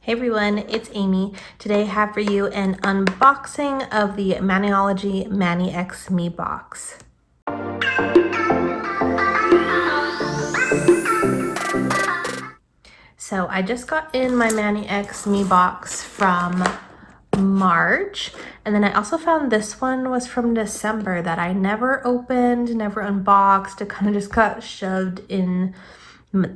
Hey everyone, it's Amy. Today I have for you an unboxing of the Maniology Mani X Me box. So I just got in my Mani X Me box from March, and then I also found this one was from December that I never opened, never unboxed. It kind of just got shoved in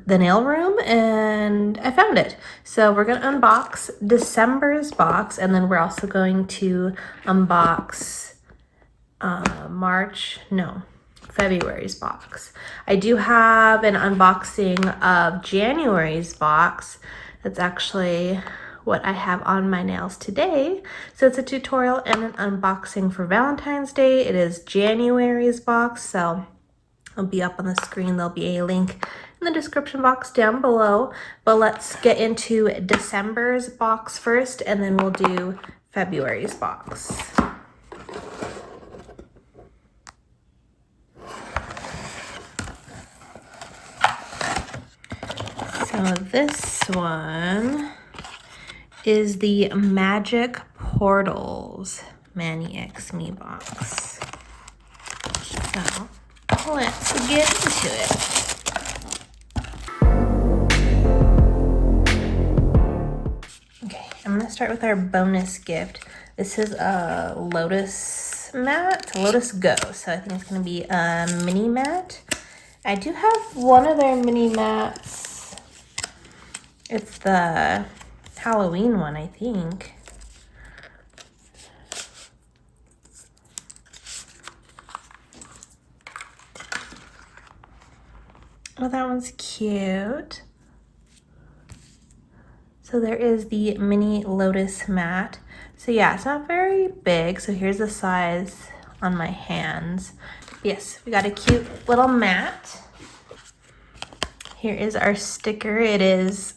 the nail room and I found it. So we're gonna unbox December's box, and then we're also going to unbox February's box. I do have an unboxing of January's box. That's actually what I have on my nails today. So it's a tutorial and an unboxing for Valentine's Day. It is January's box, so it'll be up on the screen. There'll be a link in the description box down below. But let's get into December's box first, and then we'll do February's box. So this one is the Magic Portals Mani X Me box. So let's get into it. Okay, I'm gonna start with our bonus gift. This is a Lotus mat, Lotus Go. So I think it's gonna be a mini mat. I do have one of their mini mats. It's the Halloween one, I think. Oh, that one's cute. So there is the mini Lotus mat. So yeah, it's not very big. So here's the size on my hands. Yes, we got a cute little mat. Here is our sticker. It is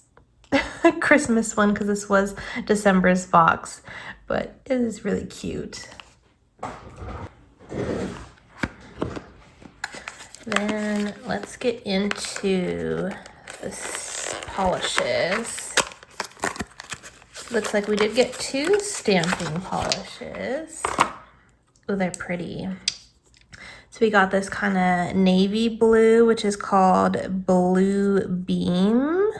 a Christmas one because this was December's box, but it is really cute. Then let's get into the polishes. Looks like we did get two stamping polishes. Oh, they're pretty. So we got this kind of navy blue, which is called Blue Beam.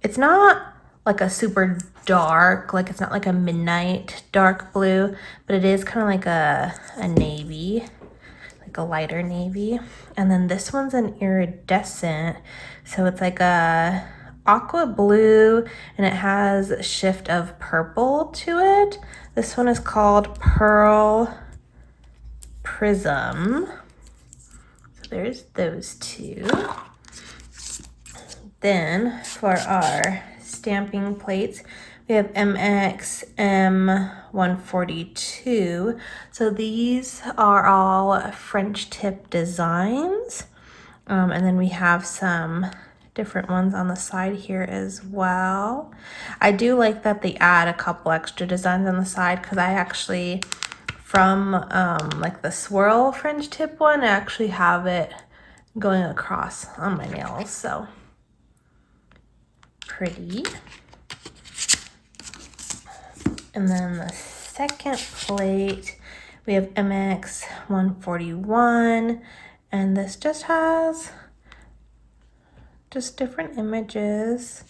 It's not like a super dark, like it's not like a midnight dark blue, but it is kind of like a navy, like a lighter navy. And then this one's an iridescent, so it's like a aqua blue, and it has a shift of purple to it. This one is called Pearl Prism. So there's those two. Then for our stamping plates, we have MX M142. So these are all French tip designs. And then we have some different ones on the side here as well. I do like that they add a couple extra designs on the side, because I actually, from like the swirl French tip one, I actually have it going across on my nails. So pretty. And then the second plate, we have MX 141, and this just has just different images.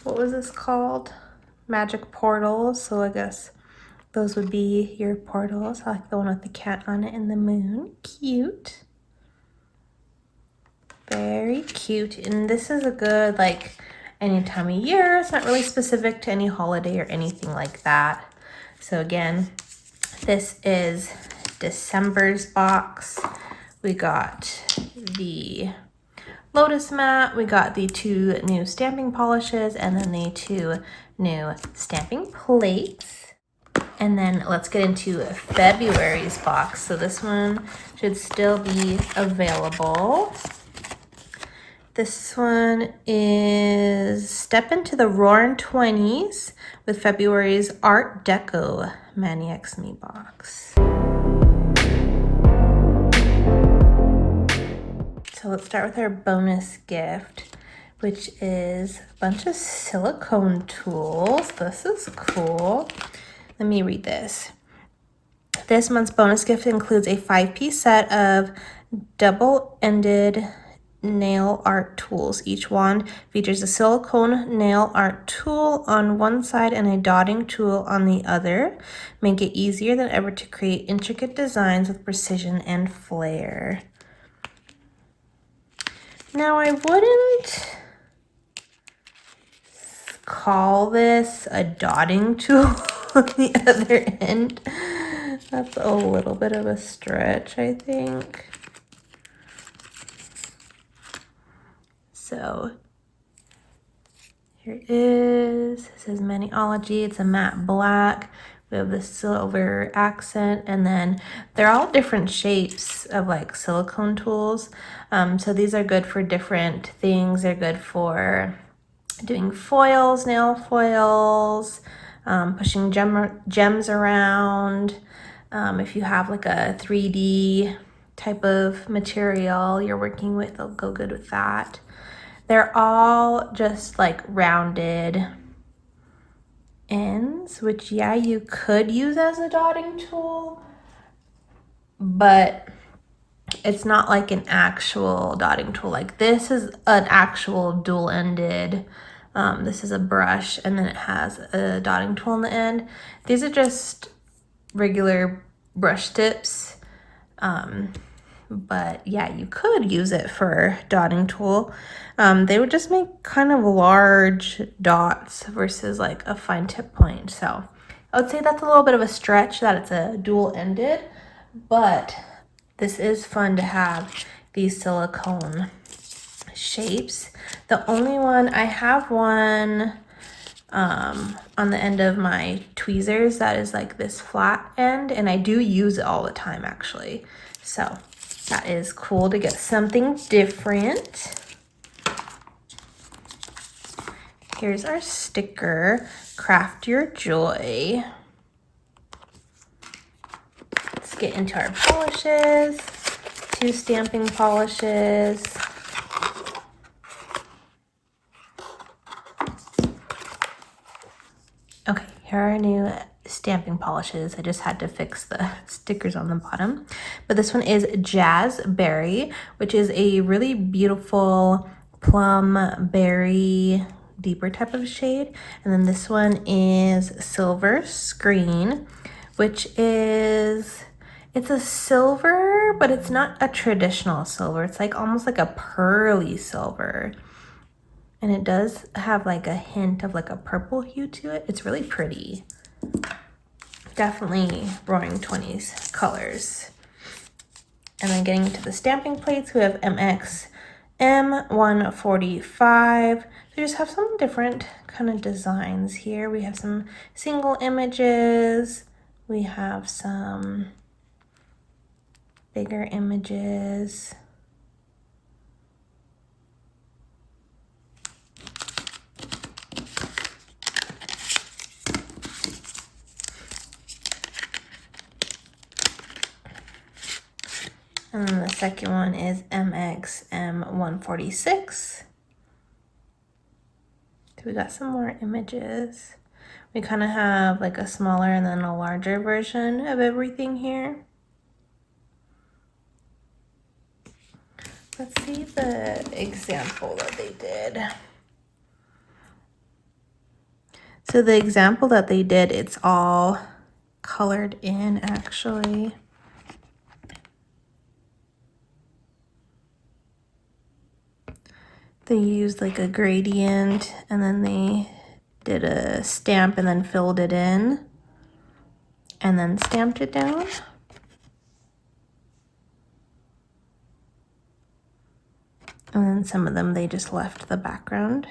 What was this called? Magic Portals. So I guess those would be your portals. I like the one with the cat on it and the moon. Cute. Very cute. And this is a good, like, any time of year. It's not really specific to any holiday or anything like that. So again, this is December's box. We got the Lotus mat, we got the two new stamping polishes, and then the two new stamping plates. And then let's get into February's box. So this one should still be available. This one is Step Into the Roaring 20s with February's Art Deco Mani X Me box. So let's start with our bonus gift. which is a bunch of silicone tools. This is cool. Let me read this. This month's bonus gift includes a 5-piece set of double-ended nail art tools. Each wand features a silicone nail art tool on one side and a dotting tool on the other. Make it easier than ever to create intricate designs with precision and flair. Now, I wouldn't call this a dotting tool on the other end. That's a little bit of a stretch, I think. So here it is. It says Maniology. It's a matte black. We have the silver accent, and then they're all different shapes of like silicone tools. So these are good for different things. They're good for doing foils, nail foils, pushing gems around. If you have like a 3D type of material you're working with, they'll go good with that. They're all just like rounded ends, which yeah, you could use as a dotting tool, but it's not like an actual dotting tool. Like this is an actual dual-ended, this is a brush and then it has a dotting tool on the end. These are just regular brush tips. But yeah, you could use it for dotting tool. They would just make kind of large dots versus like a fine tip point. So I would say that's a little bit of a stretch that it's a dual-ended, but this is fun to have these silicone shapes. The only one, I have one on the end of my tweezers that is like this flat end, and I do use it all the time actually. So that is cool to get something different. Here's our sticker, Craft Your Joy. Let's get into our polishes. 2 stamping polishes. Okay, here are our new stamping polishes. I just had to fix the stickers on the bottom. But this one is Jazz Berry, which is a really beautiful plum berry deeper type of shade. And then this one is Silver Screen, which is, it's a silver, but it's not a traditional silver. It's like almost like a pearly silver. And it does have like a hint of like a purple hue to it. It's really pretty. Definitely Roaring 20s colors. And then getting into the stamping plates, we have MX M145. We just have some different kind of designs here. We have some single images. We have some bigger images. And then the second one is MXM146. So we got some more images. We kind of have like a smaller and then a larger version of everything here. Let's see the example that they did. So the example that they did, it's all colored in actually. They used like a gradient and then they did a stamp and then filled it in and then stamped it down. And then some of them, they just left the background.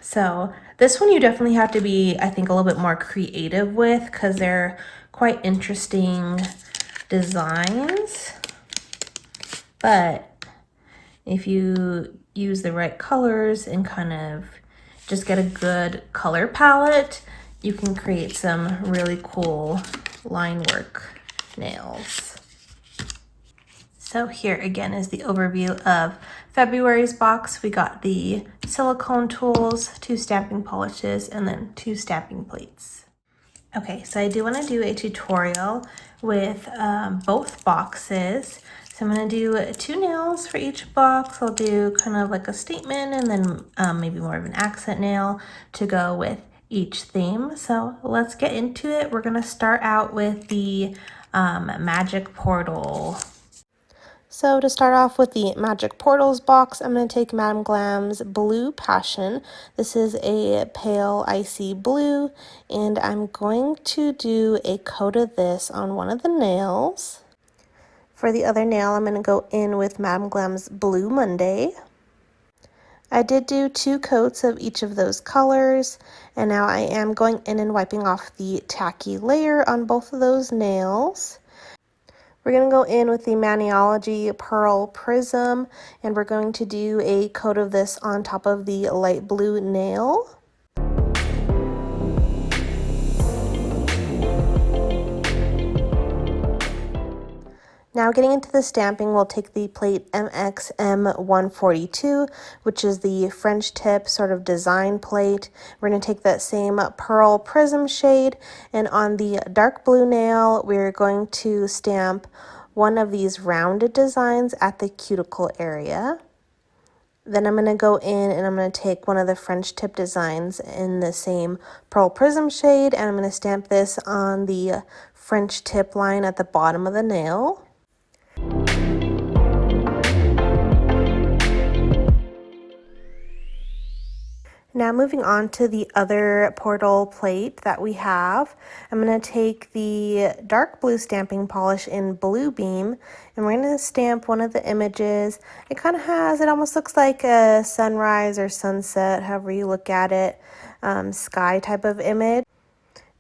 So this one you definitely have to be, I think, a little bit more creative with because they're quite interesting designs. But if you use the right colors and kind of just get a good color palette, you can create some really cool line work nails. So here again is the overview of February's box. We got the silicone tools, 2 stamping polishes, and then 2 stamping plates. Okay, so I do want to do a tutorial with both boxes. So I'm going to do 2 nails for each box. I'll do kind of like a statement and then maybe more of an accent nail to go with each theme. So let's get into it. We're going to start out with the magic portal. So to start off with the Magic Portals box, I'm going to take Madame Glam's Blue Passion. This is a pale icy blue, and I'm going to do a coat of this on one of the nails. For the other nail, I'm going to go in with Madame Glam's Blue Monday. I did do 2 coats of each of those colors, and now I am going in and wiping off the tacky layer on both of those nails. We're going to go in with the Maniology Pearl Prism, and we're going to do a coat of this on top of the light blue nail. Now getting into the stamping, we'll take the plate MXM142, which is the French tip sort of design plate. We're going to take that same Pearl Prism shade, and on the dark blue nail, we're going to stamp one of these rounded designs at the cuticle area. Then I'm going to go in and I'm going to take one of the French tip designs in the same Pearl Prism shade, and I'm going to stamp this on the French tip line at the bottom of the nail. Now moving on to the other portal plate that we have, I'm going to take the dark blue stamping polish in Blue Beam, and we're going to stamp one of the images. It almost looks like a sunrise or sunset, however you look at it, sky type of image.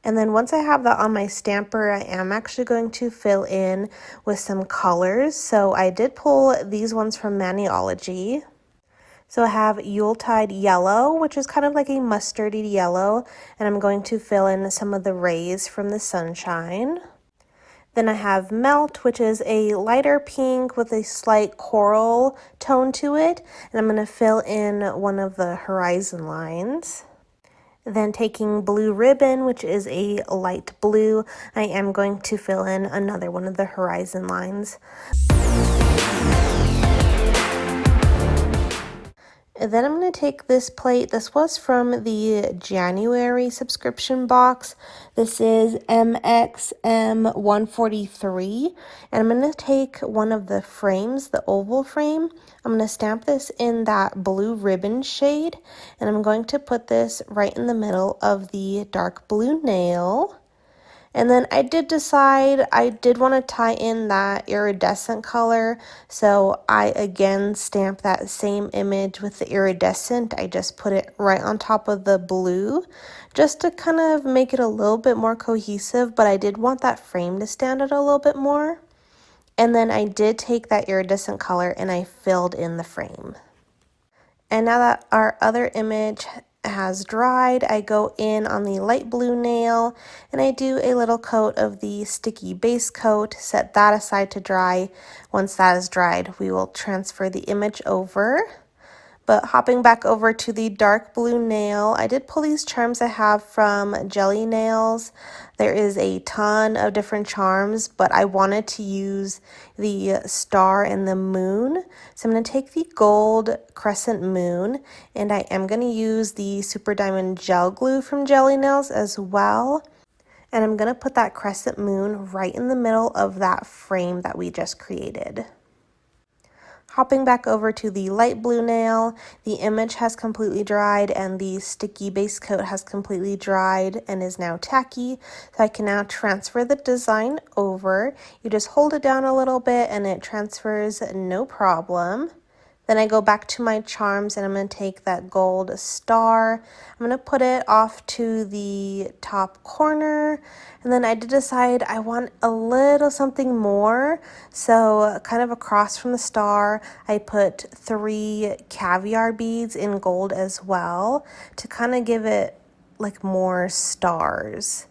And then once I have that on my stamper, I am actually going to fill in with some colors. So I did pull these ones from Maniology. So I have Yuletide Yellow, which is kind of like a mustardy yellow, and I'm going to fill in some of the rays from the sunshine. Then I have Melt, which is a lighter pink with a slight coral tone to it, and I'm going to fill in one of the horizon lines. Then taking Blue Ribbon, which is a light blue, I am going to fill in another one of the horizon lines. And then I'm going to take this plate. This was from the January subscription box. This is MXM143. And I'm going to take one of the frames, the oval frame. I'm going to stamp this in that blue ribbon shade. And I'm going to put this right in the middle of the dark blue nail. And then I did decide I did want to tie in that iridescent color, so I again stamped that same image with the iridescent. I just put it right on top of the blue just to kind of make it a little bit more cohesive, but I did want that frame to stand out a little bit more. And then I did take that iridescent color and I filled in the frame. And now that our other image has dried, I go in on the light blue nail and I do a little coat of the sticky base coat, set that aside to dry. Once that is dried, we will transfer the image over. But hopping back over to the dark blue nail, I did pull these charms I have from Jelly Nails. There is a ton of different charms, but I wanted to use the star and the moon. So I'm going to take the gold crescent moon, and I am going to use the Super Diamond Gel Glue from Jelly Nails as well. And I'm going to put that crescent moon right in the middle of that frame that we just created. Hopping back over to the light blue nail, the image has completely dried and the sticky base coat has completely dried and is now tacky. So I can now transfer the design over. You just hold it down a little bit and it transfers no problem. Then I go back to my charms and I'm going to take that gold star. I'm going to put it off to the top corner. And then I did decide I want a little something more. So kind of across from the star, I put 3 caviar beads in gold as well to kind of give it like more stars.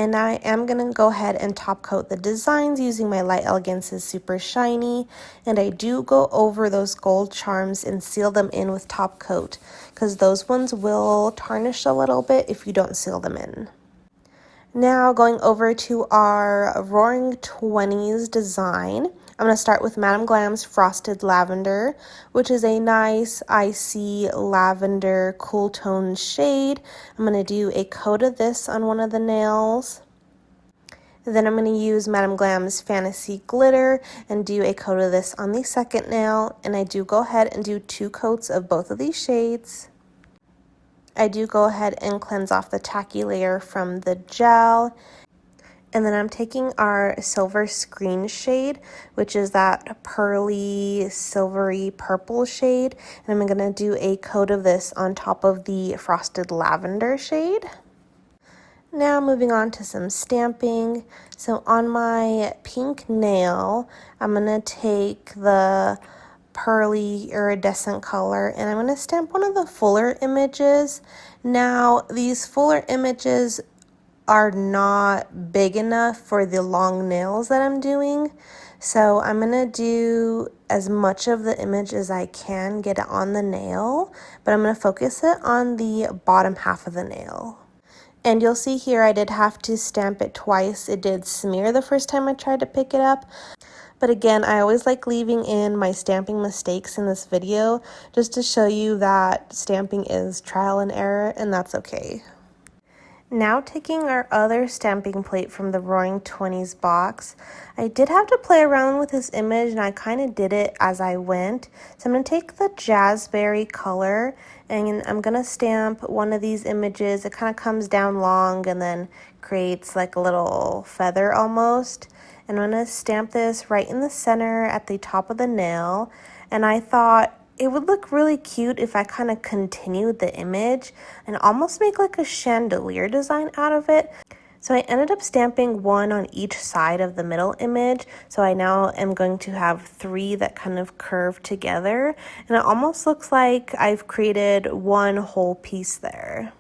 And I am going to go ahead and top coat the designs using my Light Elegance's Super Shiny. And I do go over those gold charms and seal them in with top coat, because those ones will tarnish a little bit if you don't seal them in. Now going over to our Roaring 20s design. I'm going to start with Madame Glam's Frosted Lavender, which is a nice icy lavender cool tone shade. I'm going to do a coat of this on one of the nails. Then I'm going to use Madame Glam's Fantasy Glitter and do a coat of this on the second nail. And I do go ahead and do 2 coats of both of these shades. I do go ahead and cleanse off the tacky layer from the gel. And then I'm taking our Silver Screen shade, which is that pearly, silvery purple shade. And I'm going to do a coat of this on top of the Frosted Lavender shade. Now moving on to some stamping. So on my pink nail, I'm going to take the pearly iridescent color and I'm going to stamp one of the fuller images. Now these fuller images are not big enough for the long nails that I'm doing. So I'm going to do as much of the image as I can, get it on the nail, but I'm going to focus it on the bottom half of the nail. And you'll see here I did have to stamp it twice. It did smear the first time I tried to pick it up. But again, I always like leaving in my stamping mistakes in this video just to show you that stamping is trial and error, and that's okay. Now taking our other stamping plate from the Roaring 20s box, I did have to play around with this image and I kind of did it as I went. So I'm going to take the Jazzberry color and I'm going to stamp one of these images. It kind of comes down long and then creates like a little feather almost. And I'm going to stamp this right in the center at the top of the nail. And I thought it would look really cute if I kind of continued the image and almost make like a chandelier design out of it. So I ended up stamping one on each side of the middle image. So I now am going to have 3 that kind of curve together. And it almost looks like I've created one whole piece there.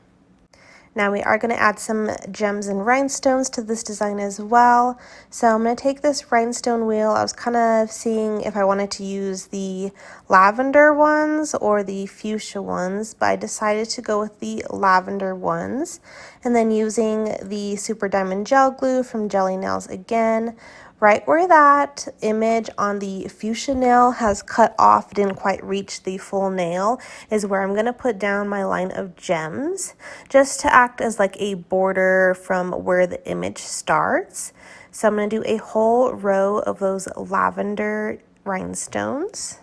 Now we are going to add some gems and rhinestones to this design as well. So I'm going to take this rhinestone wheel. I was kind of seeing if I wanted to use the lavender ones or the fuchsia ones, but I decided to go with the lavender ones. And then using the Super Diamond Gel Glue from Jelly Nails again, right where that image on the fuchsia nail has cut off, didn't quite reach the full nail, is where I'm going to put down my line of gems, just to act as like a border from where the image starts. So I'm going to do a whole row of those lavender rhinestones.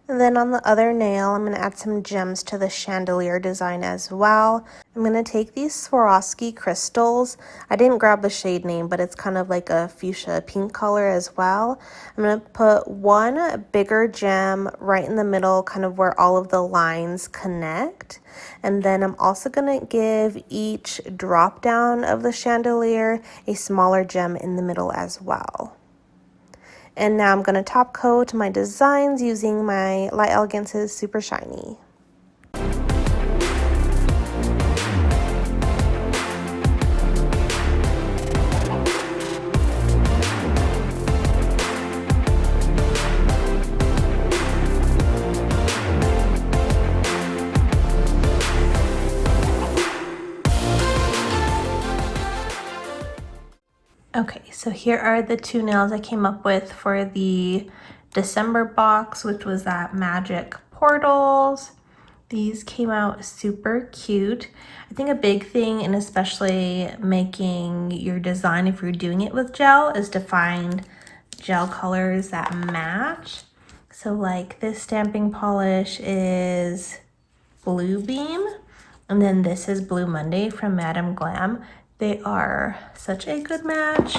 And then on the other nail, I'm going to add some gems to the chandelier design as well. I'm going to take these Swarovski crystals. I didn't grab the shade name, but it's kind of like a fuchsia pink color as well. I'm going to put one bigger gem right in the middle, kind of where all of the lines connect. And then I'm also going to give each drop down of the chandelier a smaller gem in the middle as well. And now I'm going to top coat my designs using my Light Elegance's Super Shiny. Okay, so here are the 2 nails I came up with for the December box, which was that Magic Portals. These came out super cute. I think a big thing, and especially making your design if you're doing it with gel, is to find gel colors that match. So like this stamping polish is Blue Beam, and then this is Blue Monday from Madame Glam. They are such a good match.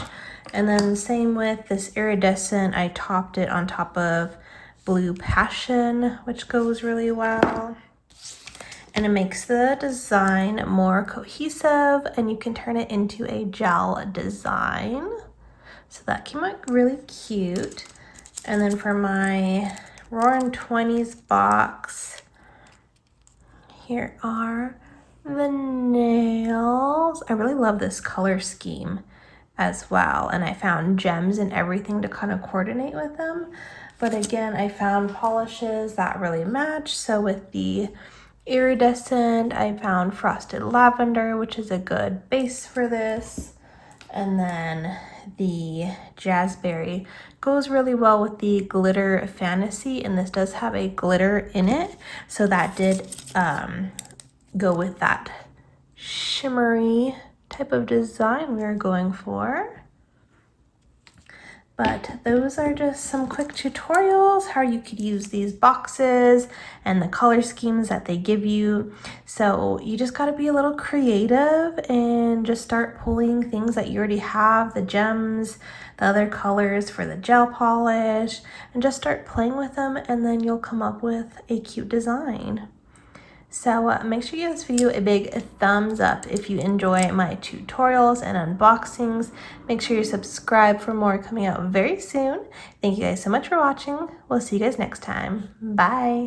And then same with this iridescent, I topped it on top of Blue Passion, which goes really well. And it makes the design more cohesive and you can turn it into a gel design. So that came out really cute. And then for my Roaring 20s box, here are the nails. I really love this color scheme as well, and I found gems and everything to kind of coordinate with them. But again, I found polishes that really match. So with the iridescent, I found frosted lavender, which is a good base for this. And then the jazzberry goes really well with the glitter fantasy, and this does have a glitter in it, so that did go with that shimmery type of design we are going for. But those are just some quick tutorials how you could use these boxes and the color schemes that they give you. So you just got to be a little creative and just start pulling things that you already have, the gems, the other colors for the gel polish, and just start playing with them, and then you'll come up with a cute design. So make sure you give this video a big thumbs up if you enjoy my tutorials and unboxings. Make sure you subscribe for more coming out very soon. Thank you guys so much for watching. We'll see you guys next time. Bye.